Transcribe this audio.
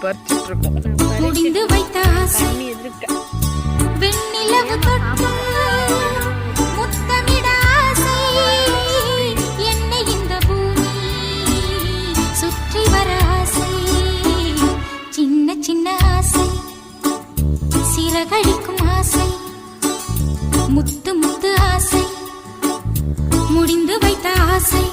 பறிச்சிட்டு இருக்கோம். முடிந்து வைத்த ஆசை வெண்ணிலவு தொட்டு முத்தமிட ஆசை என்னை இந்த பூமி சுற்றி வர ஆசை சின்ன சின்ன ஆசை சிறகடிக்கும் ஆசை முத்து முத்து ஆசை முடிந்து வைத்த ஆசை